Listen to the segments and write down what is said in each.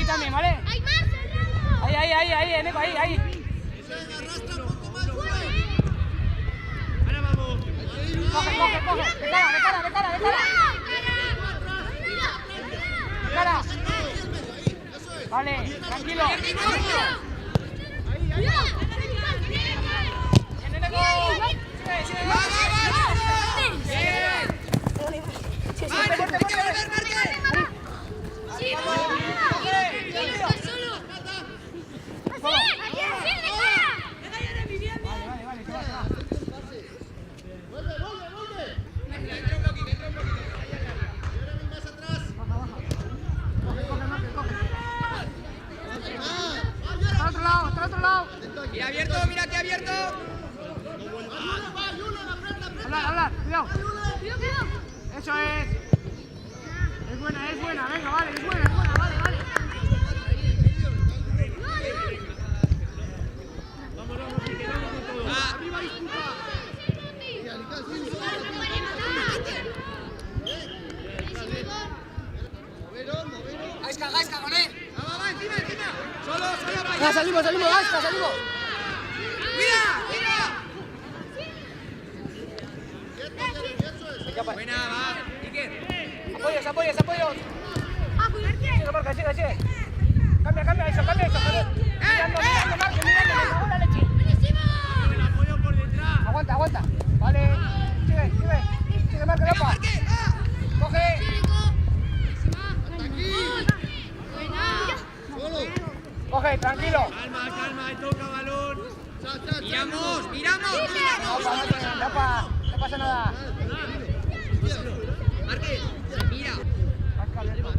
También, ¿vale? Ahí, Nico, ahí. Ahora vamos. Coge. De cara. Vale, tranquilo. Mira abierto, mira aquí abierto. Hablar, cuidado. Eso es. Es buena, venga, vale, es buena, vale. Vamos, que quedamos con todo. Arriba disputa. Gaisca, con él. Va, encima. Solo para allá. Ya, salimos, Gaisca, salimos. Mira. Buena, va, Iker. Apoyos. Sigue. Cambia eso. Mirando, Marco, la leche. El apoyo por detrás. Aguanta. Vale. Sigue, Marco, lopa. Coge. Coge, tranquilo. Calma, toca balón. Miramos. No pasa nada. Marque, mira. Arriba.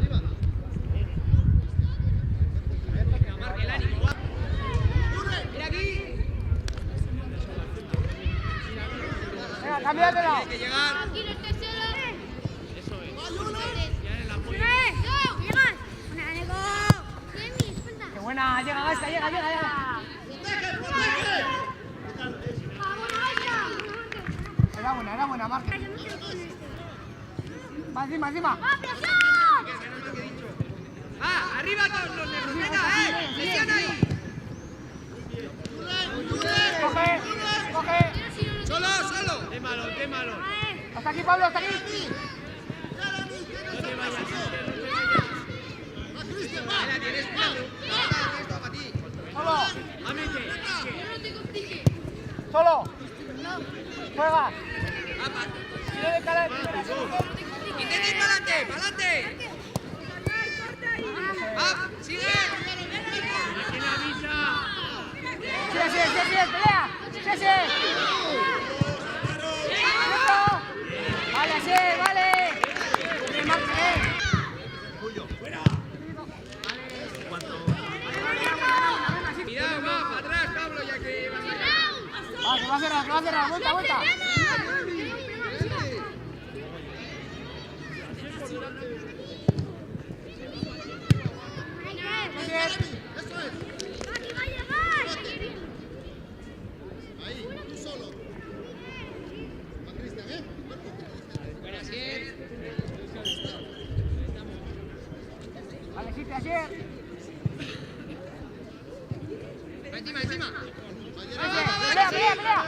Marque el ánimo. Mira aquí. Venga, cámbiatelo. Tiene que llegar. Qué buena, llega Gaisca, llega. Era buena, Marque. Va encima. Arriba todos los negros. Venga, presión ahí. Coge. Solo. Qué malo. Hasta aquí, Pablo, hasta aquí. No te vayas. Mira, tienes cuidado. Esto para ti. Solo. Juega. Sigue de cara. Intenta ir para adelante. Sigue. ¿Quién avisa? Sí, pelea. Sí. Vale. Cuidado, va para atrás, Pablo, ya que vas a... Que va a cerrar. Vuelta. hiciste ayer. Encima, encima. Pelea, pelea, pelea.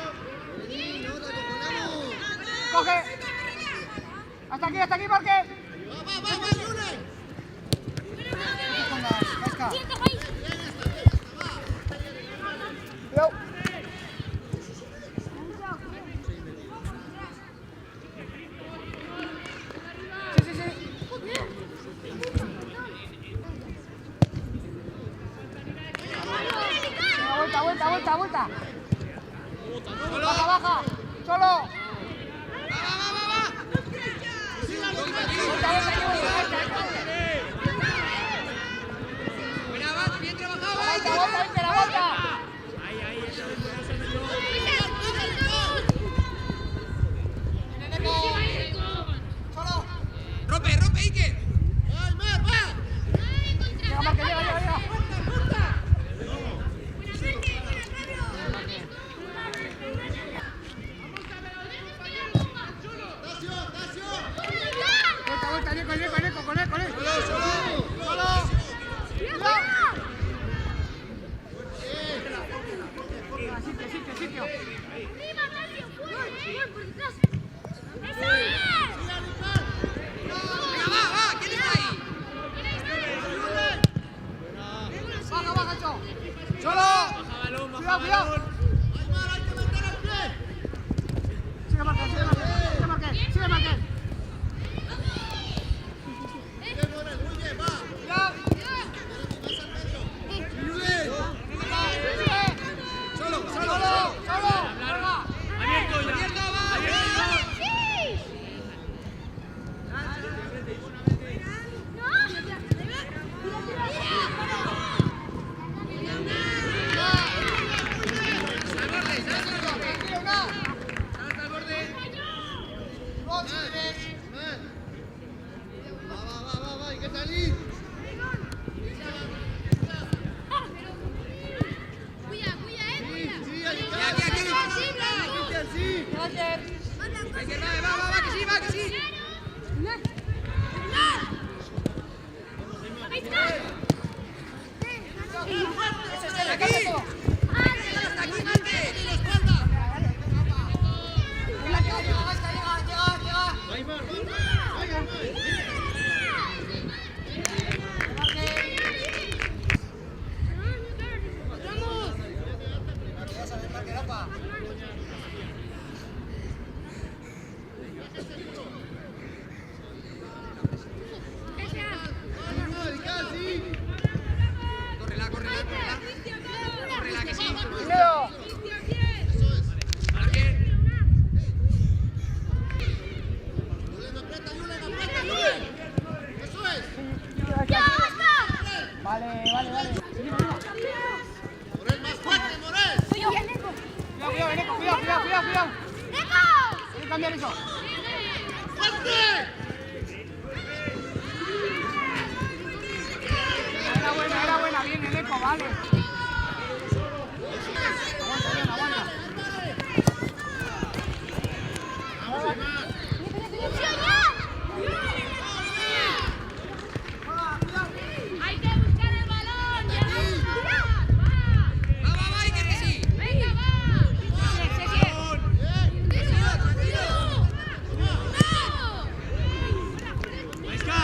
Coge. Hasta aquí, Marque. Yo. Sí. Vuelta. Baja. Solo. Va. Buena, Abad, bien trabajado. Vuelta. Solo. Rompe, Iker. Llega, Marque, llega. Vuelta, con él. Solo. Sitio. Venga, va, ¿quién está ahí? Baja, Cho. Solo. Cuidado. Sigue Marque. Solo. Abierto, va. Salta al borde. Va, hay que salir. Va, que sí. Aquí, Marte. Córrela, que sí. Leo. Marque. Vale. Morel, más fuerte, Morel. Cuidado. Hay que cambiar eso. Era buena, bien el eco, vale. Aguanta. Hay que buscar el balón. Va, Iker, que sí. Venga, va. Va.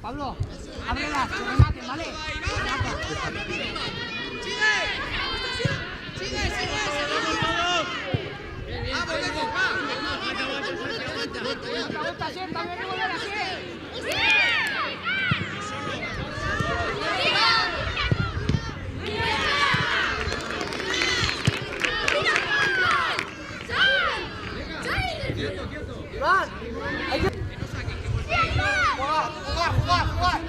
Pablo, ábrelas, que rematen, ¿vale? Aguanta, sienta, bien, muy bien, así. Iván, hay que... Jugar.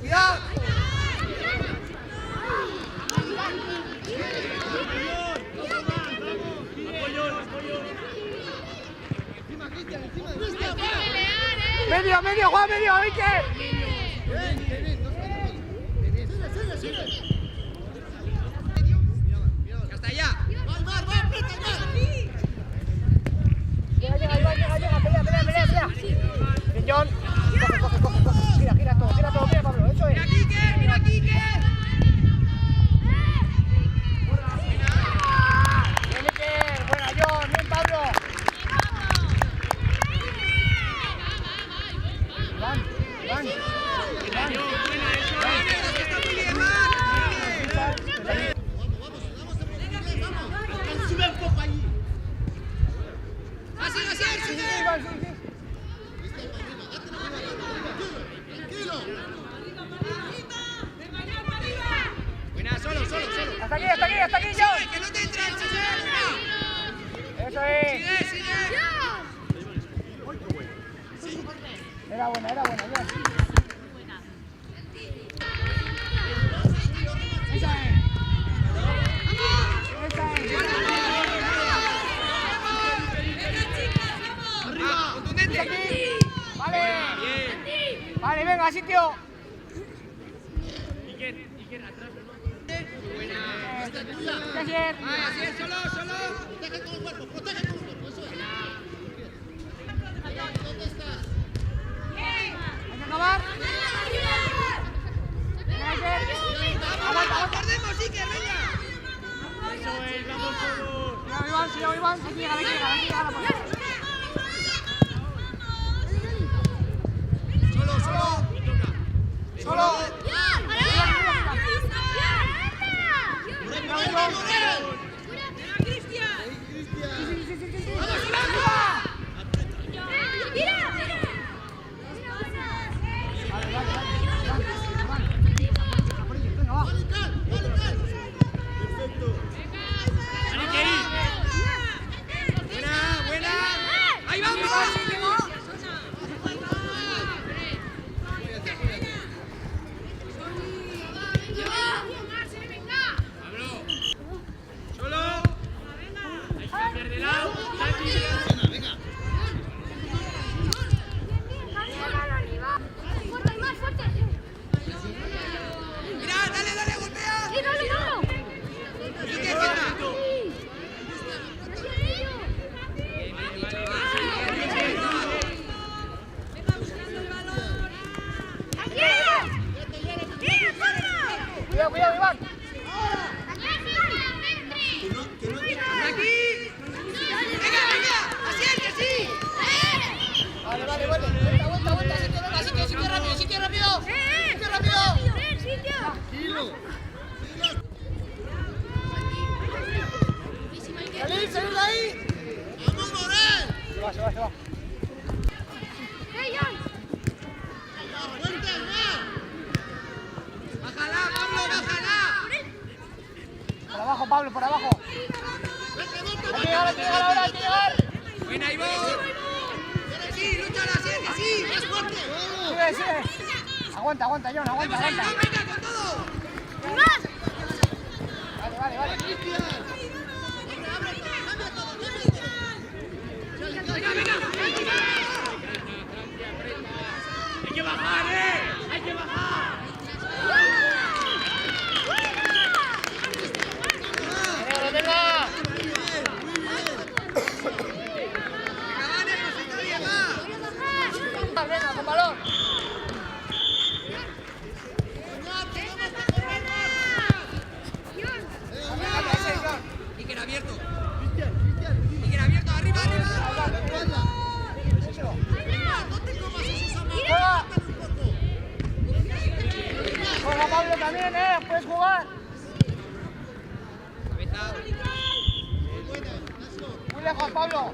Cuidado. Medio, Juan, medio, Iker. Hasta allá. Llega, pelea. Bien, John. Coge. Gira todo, mira, Pablo, eso es. Mira aquí, Bien, Iker, buena, John, bien, Pablo. Iván. Sube un poco allí. Así, sigue. Tranquilo. Buena, solo. Hasta aquí, John. Que no te entran, Eso es. Sigue. Era buena, John. Esa es. Contundente. Vale, venga, sitio. Iker, atrás, buena. Casier. Así es, solo. Protege con el cuerpo, eso es. ¿Dónde estás? Hay que acabar. Aguanta. Perdemos, Iker, venga. Eso es, vamos todos. Cuidado, Iván. Aquí llega la portería. Solo. Buena. Ahí vamos. Cuidado, Iván. Vale. Vuelta. Sitio rápido. Tranquilo. Salid de ahí. ¡Vamos, Morel! Se va. Bájala, Pablo, bájala. Por abajo, Pablo, por abajo. Hay que llegar. Buena, Iván. Sí, lúchala, sí. ¡Más fuerte! Sigue. Aguanta, John, aguanta. Venga, con todo. Vale. Venga. Hay que bajar, hay que bajar. Venga. Venga, con balón. Iker abierto, arriba. No te comas esos amados. también, puedes jugar. Muy lejos, Pablo.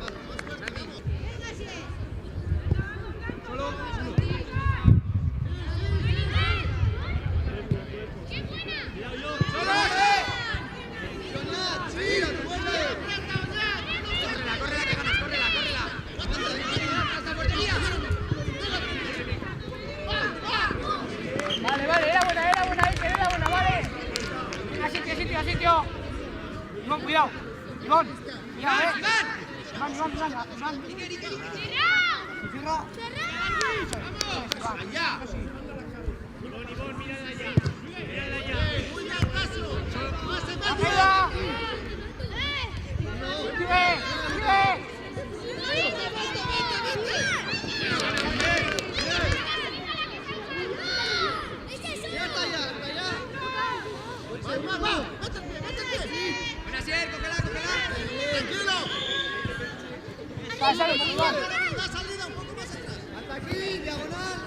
Vale, era buena, Iker, era buena, vale. A sitio. Iván, cuidado. Iván, cuidado, Iván. Cierra. Allá. ¡Arriba! ¡Sigue! Tranquilo. Pásalo, Iván. La salida un poco más atrás. Hasta aquí, diagonal.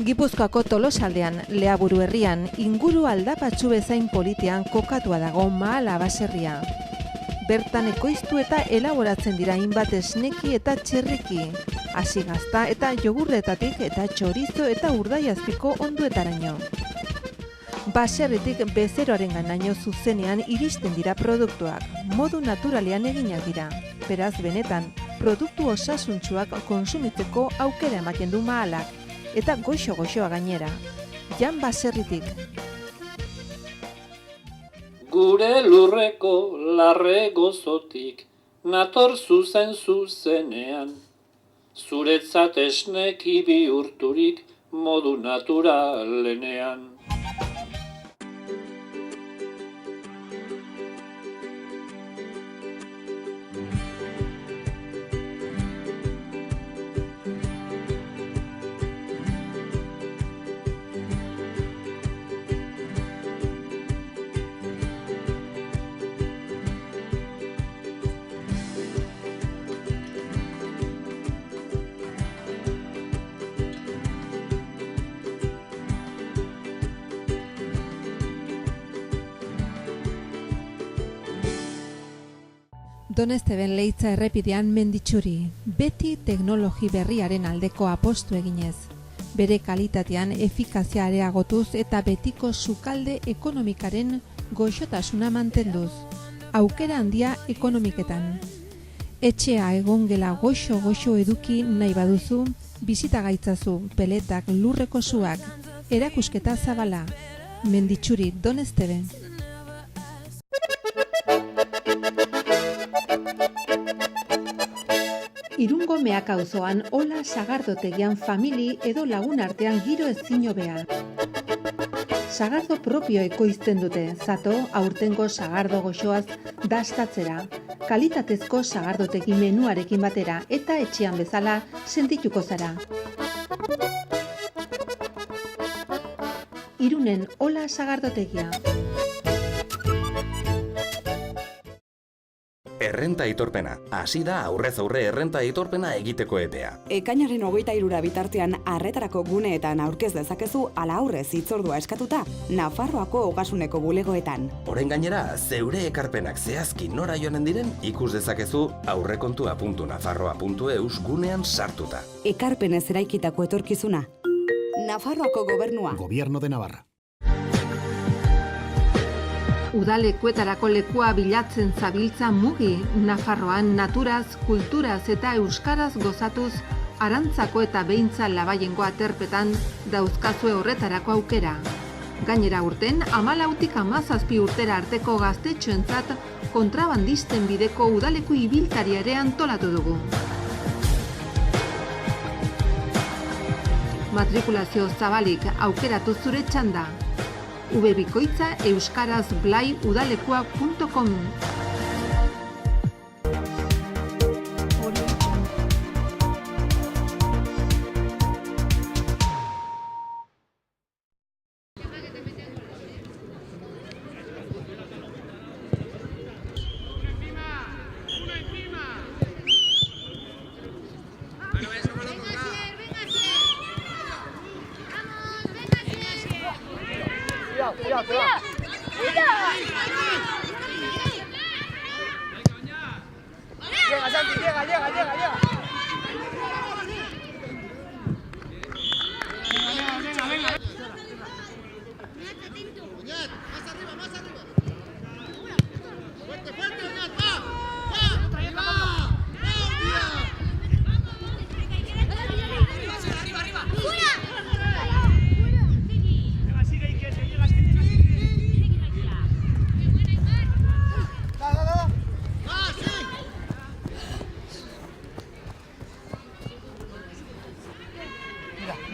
Gipuzkoako Tolosaldean, Leaburu herrian, inguru aldapatsu bezain politean kokatua dago Mahala baserria. Bertan ekoiztu eta elaboratzen dira hainbat esneki eta txerriki, hasi gazta eta jogurretatik eta txorizo eta urdaiazpiko onduetaraino. Baserritik bezeroarenganaino zuzenean iristen dira produktuak, modu naturalean eginak dira. Beraz, benetan, produktu osasuntsuak konsumitzeko aukera ematen du Mahalak. Eta goxo-goxoa gainera. Jan Baserritik. Gure lurreko larre gozotik, nator zuzenean. Zuretzat esneki bihurturik modu naturalenean. Donesteben Leitza errepidean Menditxuri, beti teknologi berriaren aldeko apostu eginez. Bere kalitatean efikazia areagotuz eta betiko sukalde ekonomikaren goxotasuna mantenduz. Aukera handia ekonomiketan. Etxea egongela goxo eduki nahi baduzu, bizita gaitzazu, peletak, lurreko suak, erakusketa zabala. Menditxuri, Donesteben. Irungo Meaka auzoan Ola sagardotegian famili edo lagun artean giro ezin hobea. Sagardo propio ekoizten dute, zato aurtengo sagardo goxoaz dastatzera, kalitatezko sagardotegi menuarekin batera eta etxean bezala sentituko zara. Irunen Ola sagardotegia. Errenta aitorpena. Hasi da aurrez aurre errenta aitorpena egiteko epea. Ekainaren 23 bitartean arretarako guneetan aurkez dezakezu ala aurrez hitzordua eskatuta Nafarroako Ogasuneko bulegoetan. Orain gainera, zeure ekarpenak zehazki nora joanen diren ikus dezakezu aurrekontua.nafarroa.eus gunean sartuta. Ekarpenez eraikitako etorkizuna. Nafarroako Gobernua. Gobierno de Navarra. Udalekuetarako lekua bilatzen zabiltza mugi, Nafarroan naturaz, kulturaz eta euskaraz gozatuz, arantzako eta behintza labaiengo aterpetan dauzkazue horretarako aukera. Gainera urten, 14tik 17 urtera arteko gaztetxoentzat kontrabandisten bideko udaleku ibiltaria ere antolatu dugu. Matrikulazio zabalik aukeratu zure txanda. Ubebikoitza euskaraz blaiudalekua.com. eso, balón toca. Cuidado, cuidado, te va. Llega, Santi, llega. Venga. Oñat, más arriba. Fuerte, Oñat, va.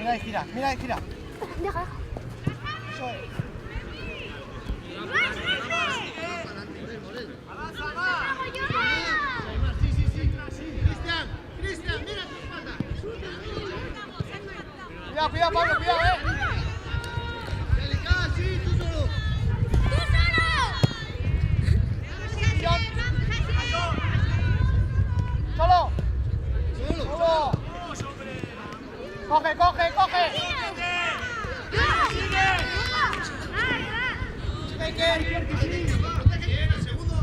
Mira y gira. Eso es. Avanza, va. Cristian, mira tu espalda. Cuidado, Pablo, cuidado, Delicada, sí, tú solo. Solo. Solo. Coge. Llega, segundo.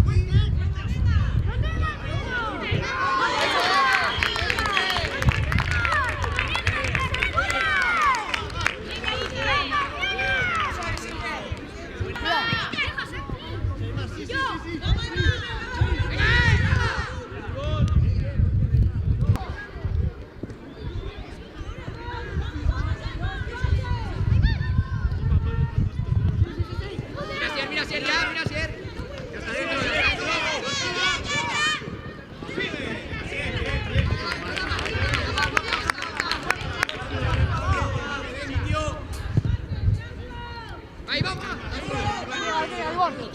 Mira, Sier, ya está dentro. Ahí vamos. Al borde.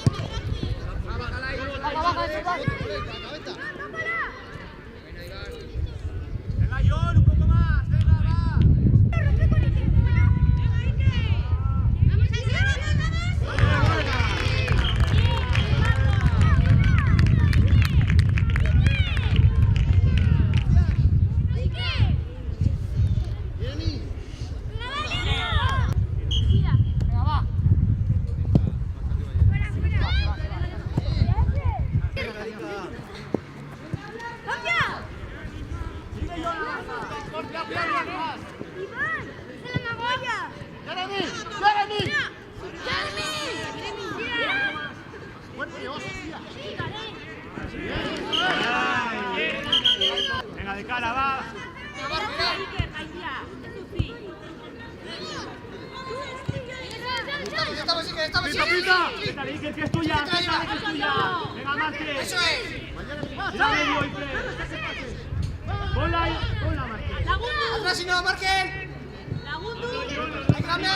Bájala ahí. Baja. Venga, John, un poco más. Venga, va. Venga, de cara, va. Pita, Iker, que es tuya. Venga, Marte. Eso es. Mira medio, Iker. Ponla, Marte. Atrás y no, Markel. Cambia.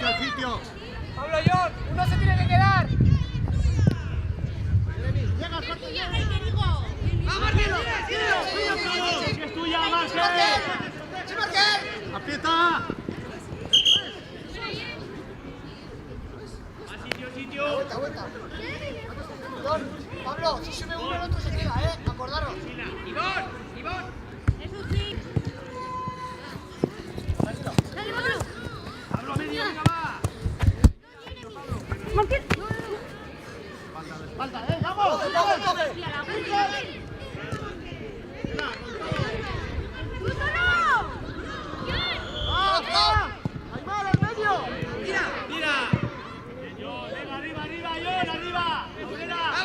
Al sitio. Pablo, John, uno se tiene que quedar. ¡Va, Markel! Que es tuya, Marte. ¡Sí, Markel! Aprieta. Vuelta. John, Pablo, si sube uno, el otro se queda, acordaros. Ivón. Pablo, medio, venga, va. Falta, vamos. ¡Aymar, al medio! Mira. Arriba.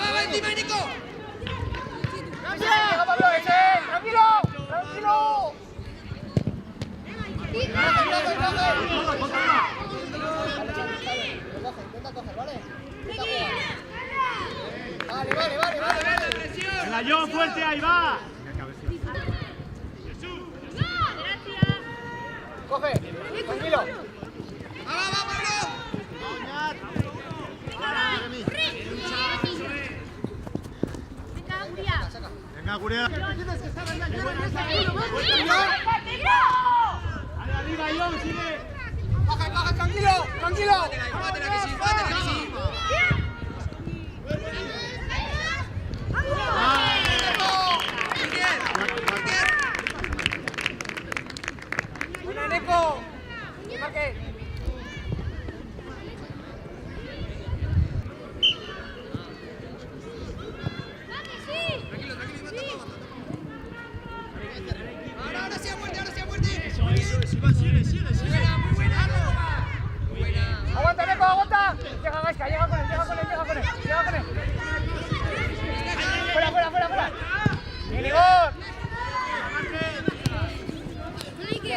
Va, encima, Nico. ¡Venga, Pablo, ese! ¡Tranquilo! Vale. Venga, John, fuerte, ahí va. Coge, tranquilo. Va, Pablo. Venga, Gurea. Arriba, John, sigue. Baja, tranquilo. Bátela que sí. ¡Vamos!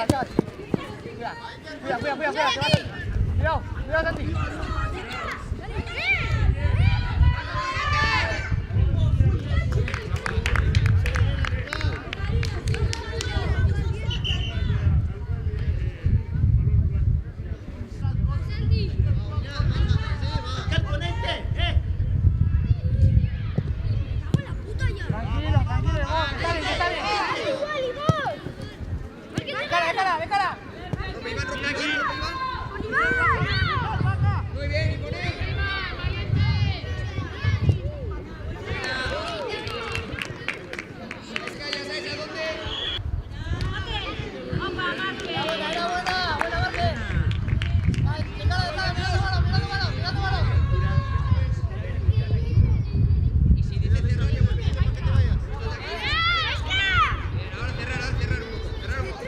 atrás. Cuidado, cuidado, Santi. Muy bien, y con él. Ya sabes a dónde. Y si dice cerrar, yo voy bien, que te vayas. Ahora cerrar un poco.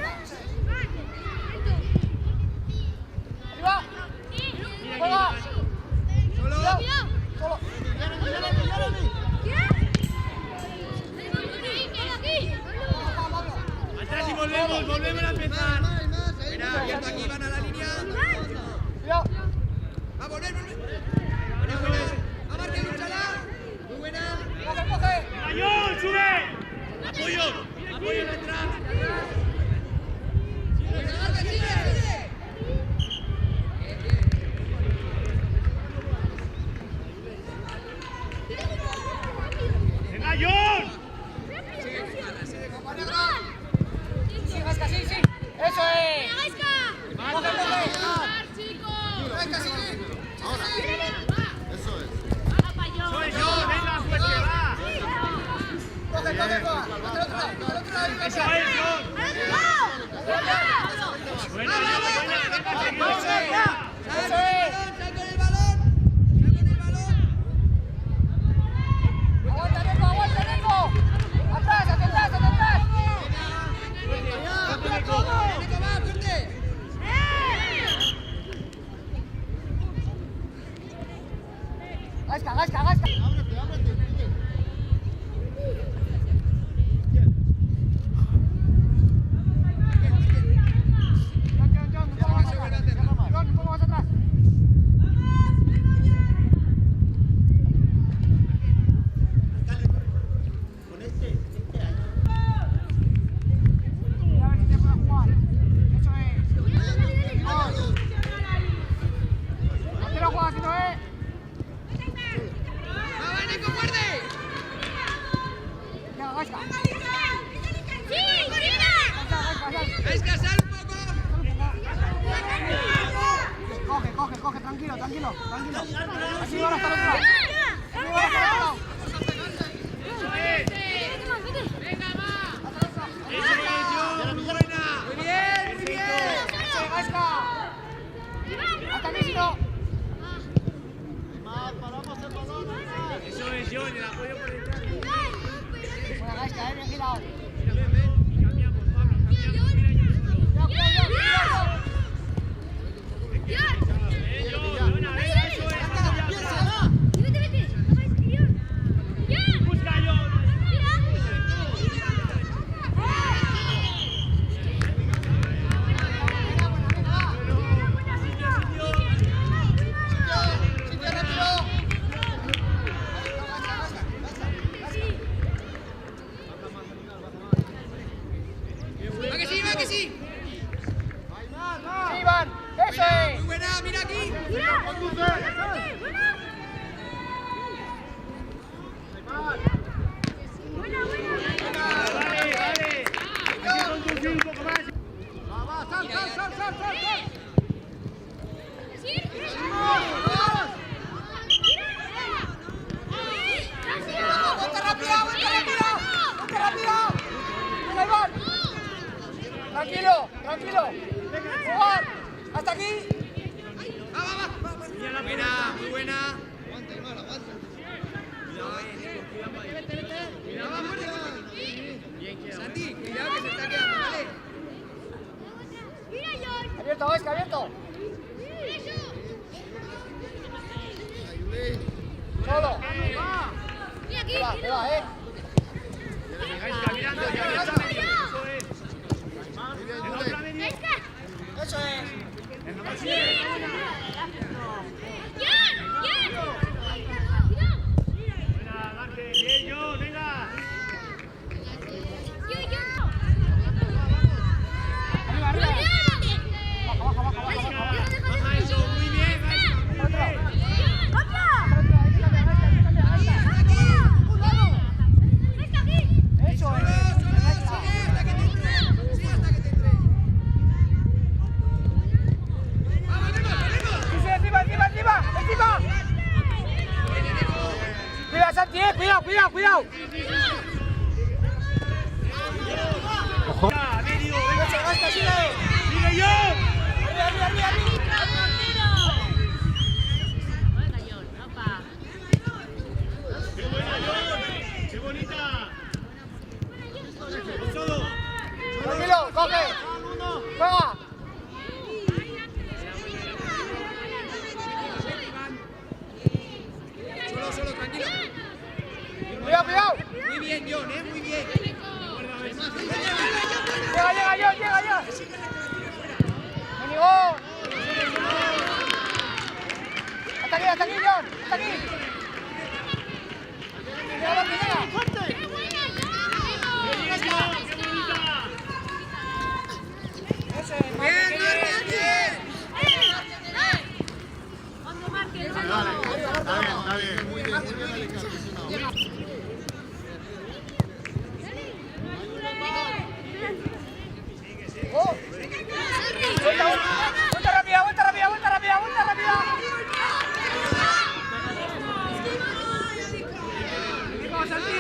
Atrás y volvemos a empezar. Mira, abierto aquí, van a la línea. Va a volver. Buena. A Marque, lúchala. Muy buena. ¡Mayón, sube! ¡Apoyo detrás! Buena, Marque, sigue. ¡Venga, John! ¡Sí, Gasca, sí! ¡Eso es! ¡Coge! ¡John, venga, pues que va! ¡Eso es, John! ¡Buena, ¡eso es! Saca el balón. ¡Aguanta, Neko! ¡Atrás, hacia atrás! Nico, va, fuerte. ¡Gasca! John, un poco más atrás. Mira a ver si te puede jugar. Eso es. No te lo juegas, si no es. ¡Va, Nico, fuerte! Venga, Gasca. Gasca, sal un poco. Coge, tranquilo. Así va hasta el otro lado. ¡Venga, va! Muy bien. Eso es, Gasca. Hasta aquí, si no. Eso es, John, el apoyo por detrás. Buena Gasca, bien girado. Y cambiamos, Pablo, Va que sí. Sí, Iván, eso es. Muy buena, mira aquí. Tranquilo. Jugar. Hasta aquí. Va. Buena, muy buena. Santi, cuidado que se está quedando, ¿vale? Abierto, Vesca, abierto. Solo. Te va, Mirando, ya está. ¡Venga! Tranquilo, coge. Juega. Solo, tranquilo. Cuidado. Muy bien, John, muy bien. Llega, John. Menigón. Hasta aquí, John. Hasta aquí. Llega. Cuando marque el Está bien. Muy bien. Vuelta rápida. Vamos, Santi.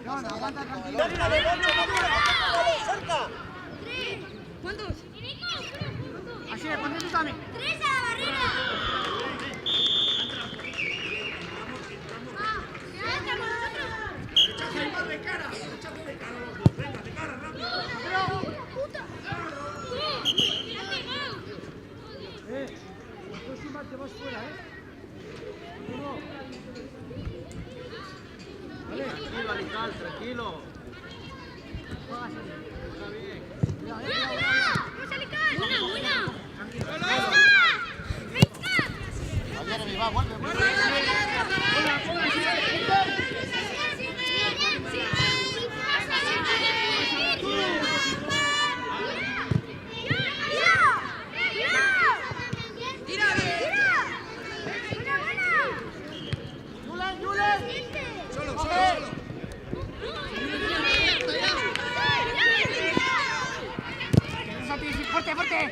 John, aguanta tranquilo. ¿Cuántos? Así es, ponte tú también. 3 a la barrera. Te vas fuera, Tranquilo, Alical, tranquilo.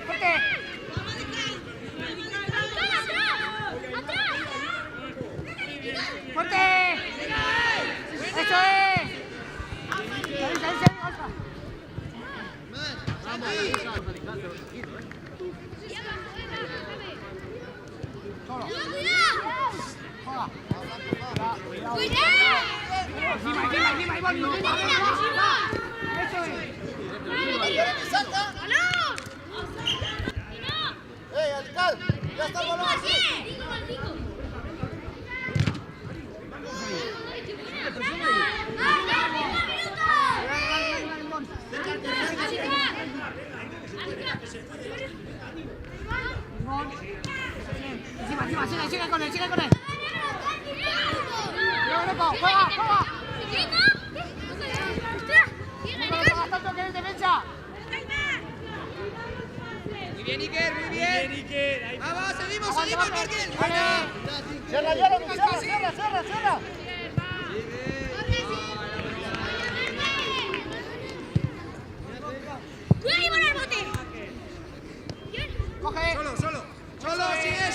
Fuerte. ¡Fuerte! ¡Eso es! ¡Salí, Alfa! Solo. Encima, Iván. ¡Eso es! ¡Salta! Alical! ¡Ya está el balón así! Encima, sigue con él. ¡Juega! ¡No tanto que eres defensa! Muy bien, Iker. Vamos, seguimos, Martín. ¡Cierra! ¡Cuidado, Iván, al bote! ¡Coge! Solo, sigue.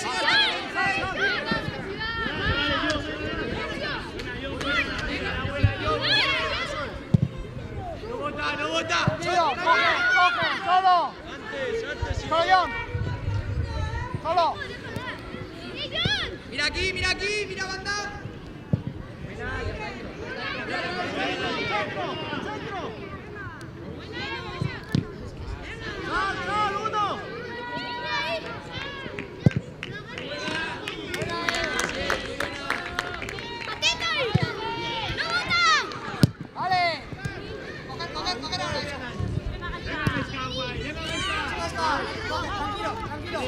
No bota. ¡Coge! ¡Solo! ¡Solo, John! ¡Solo! Mira aquí, mira banda. ¡Sal, uno! ¡Vale! ¡Coger ahora! Tranquilo.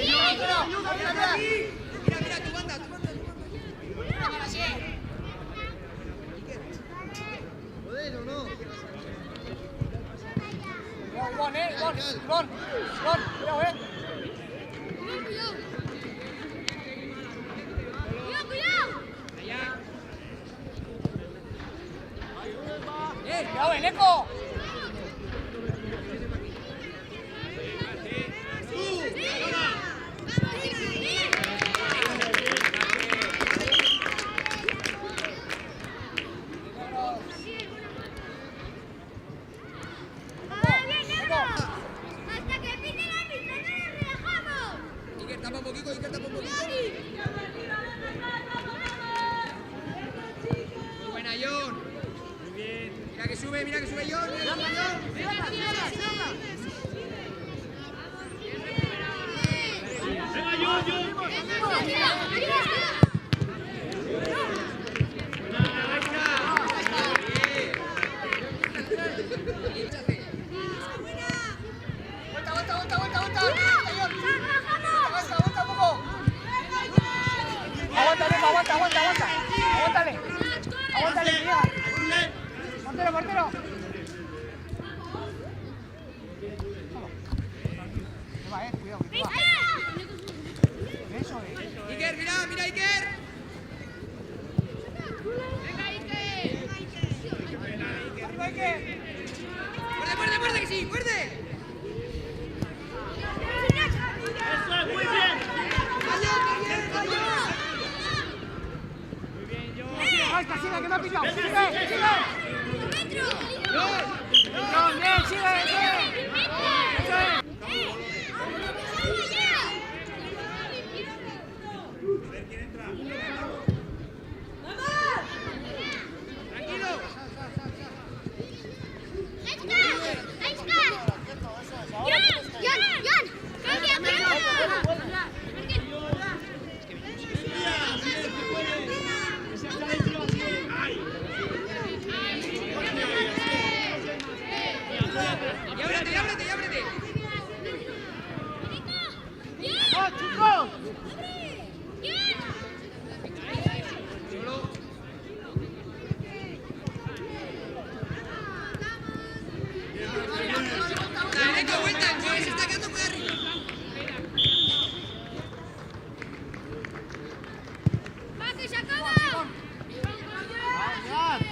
Mira tu banda. Joder, ¿o no? Iván, cuidado, ¡Cuidado, Eneco! Hasta que pite el árbitro, no nos relajamos. Iker, tapa un poquito, Iker, tapa un poquito. Muy buena, John. Muy bien. Mira que sube, John. Aguántale, Diego. Portero. Cuidado, que te va. Eso es. Iker, mira, Iker. Arriba, Iker. Muerde, que sí, muerde. Sigue, que me ha pillado. Sigue. Bien, sigue. Eso es. Tranquilo. Y ábrete. ¡Oh, chicos! Solo. Dale, vuelta, el Joel se está quedando muy arriba. ¡Va, que se acaba!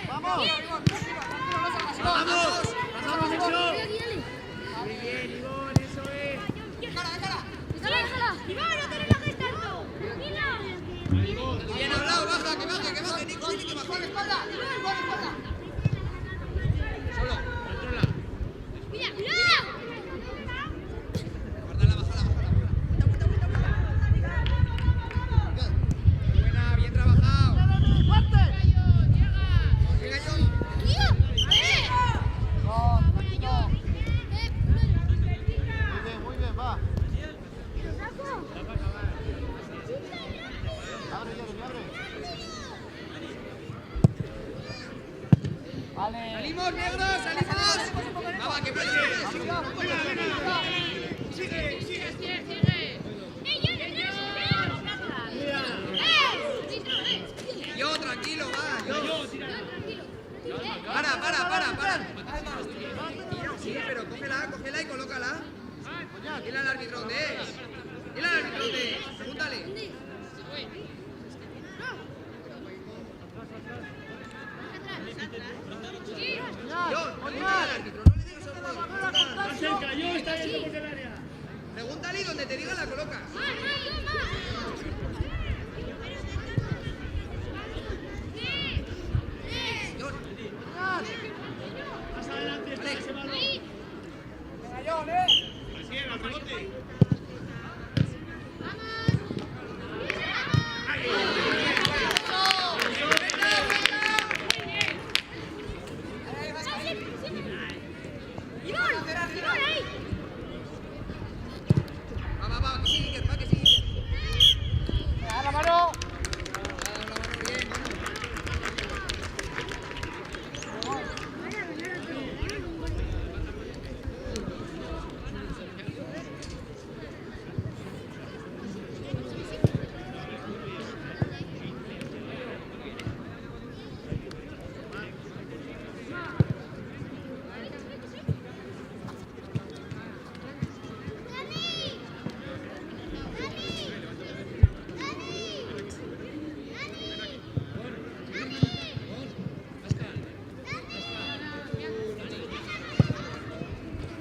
¡Vamos! ¡Vamos! Muy bien, Ivón, eso es. ¡Déjala! ¡Iván, no te relajes tanto! ¡Tranquila! Bien hablado, baja, que baje, Nico, tiene que bajar. Solo, controla. ¡Mira! Guárdala, bájala. Buena, bien trabajado. Venga, John. Muy bien, va. Vale. Salimos, negros, salimos. Va, que puedes. Yo, tranquilo, va, yo. Para. Sí, pero cógela y colócala. Dile al árbitro dónde es. Pregúntale. John, pregúntale al árbitro, no le digas al jugador. Pregúntale y donde te diga la colocas.